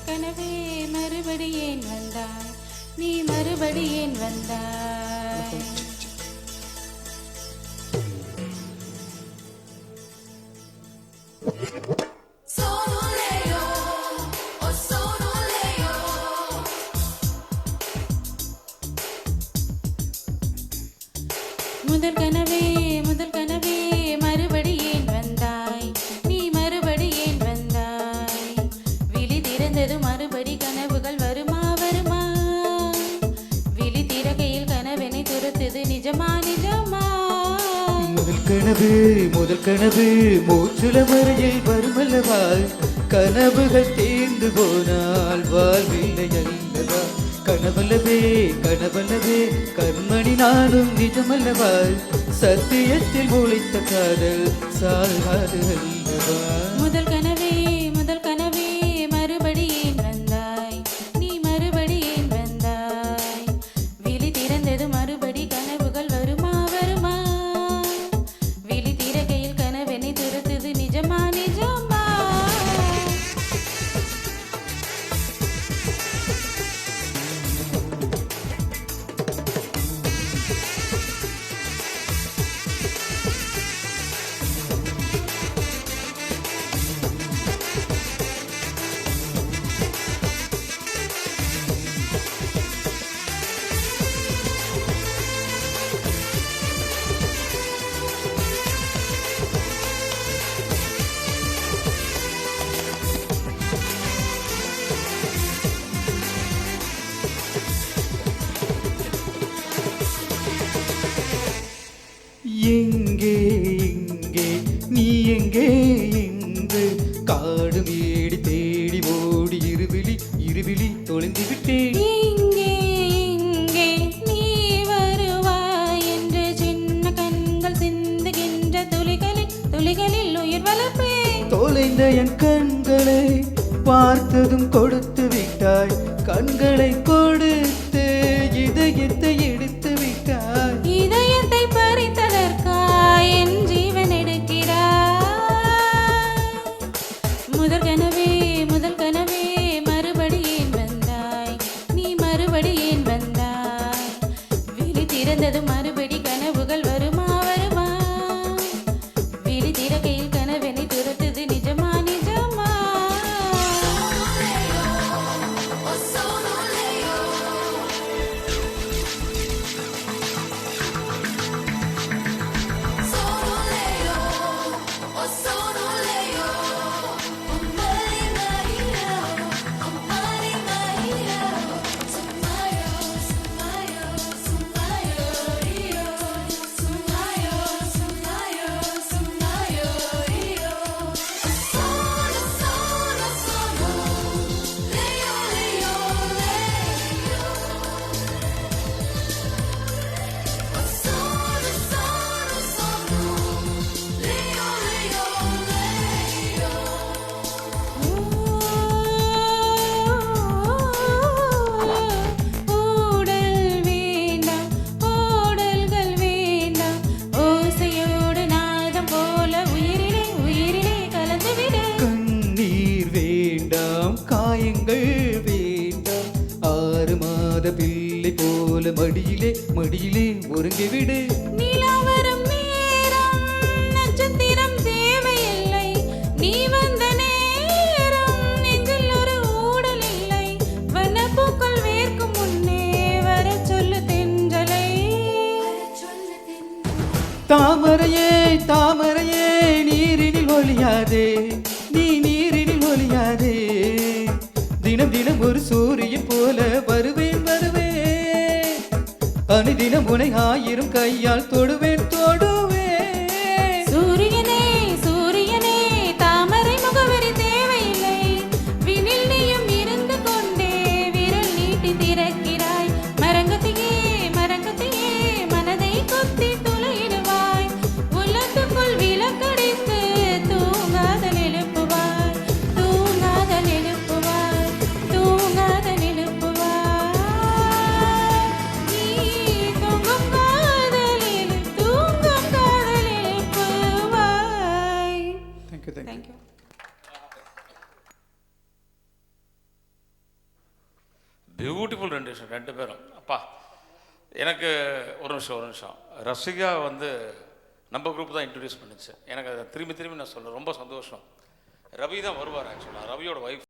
கனவே மறுபடி ஏன் வந்தாய், நீ மறுபடி ஏன் வந்தாய்? முதல் கனவே முதல் கனவே மறுபடி ஏன் வந்தாய், நீ மறுபடி ஏன் வந்தாய்? விழி திறந்தது மறுபடி கனவுகள் வருமா வருமா? விழி திறகையில் கனவெனை துரத்துது நிஜமா நிஜமா? முதல் கனவு மூச்சுல மறையில் வருமல்லவா? கனவுகள் தேர்ந்து போனால் வாழ்வில்லை அல்லவா? கனவல்லவே கனவல்லவே கண்மணி நானும் நிஜமல்லவா? சத்தியத்தில் முளைத்த காதல் சாகாது அல்லவா? முதல் கனவே முதல் கனவே மறுபடி ஏன் வந்தாய், நீ மறுபடி ஏன் வந்தாய்? விழி திறந்தது மறுபடி கனவுகள் வருமா வருமா? விழி திறகையில் கனவெனை துரத்துது நிஜமா நிஜமா? எங்கே எங்கே நீ எங்கே என்று காடு மேடி தேடி ஓடி இருவிழி தொலைந்து விட்டேன். இங்கே இங்கே நீ வருவாய் என்று சின்ன கண்கள் சிந்துகின்ற துளிகளில் உயிர் வளர்ப்பேன். தொலைந்த என் கண்களை பார்த்ததும் கொடுத்து விட்டாய், கண்களை கொடுத்து இதயத்தை எடுத்து விட்டாய். இதயத்தை பறித்ததற்காய் என் ஜீவன் எடுக்கிறாய். முதல் கனவே முதல் கனவே மறுபடி ஏன் வந்தாய், நீ மறுபடி ஏன் வந்தாய்? விழி திறந்தது மறுபடி கனவுகள் வருமா வருமா? விழி திறக்கையில் கனவெனை துரத்துது நிஜமா நிஜமா? பிள்ளை போல மடியிலே ஒருங்கிவிடு. நிலவரம் நேரம் நட்சத்திரம் தேவையில்லை, நீ வந்த நேரம் நெஞ்சில் ஒரு ஊடல் இல்லை. வனப்பூக்கள் வேர்க்கும் முன்னே வர சொல்லு தென்றலை. தாமரையே தாமரையே நீரினில் ஒளியாதே, நீ நீரினில் ஒளியாதே. தினம் தினம் ஒரு சூரியன் போல வருவேன் வருவேன், அனுதினம் உனை 1000 கையால் தொடுவேன் தொடுவேன். சூரியனே சூரியனே தாமரை முகவரி தேவையில்லை, வினில் நீயும் இருந்து கொண்டே விரல் நீட்டி திறக்கிறாய். மரங்கத்தியே மரங்கத்தியே மனதை கொத்தி துளையிடுவாய், உள்ளத்துக்குள் விளக்கடித்து தூங்காதல் எழுப்புவாய், தூங்காதல் எழுப்புவாய், தூங்காதல் எழுப்புவாய். பியூட்டிஃபுல் ரெண்டிஷன் ரெண்டு பேரும். அப்பா எனக்கு ஒரு நிமிஷம் ரசிகா வந்து நம்ம குரூப் தான் இன்ட்ரடியூஸ் பண்ணிச்சு எனக்கு. அதை திரும்பி நான் சொல்ல ரொம்ப சந்தோஷம். ரவி தான் வருவார் ஆக்சுவலாக, ரவியோட ஒய்ஃப்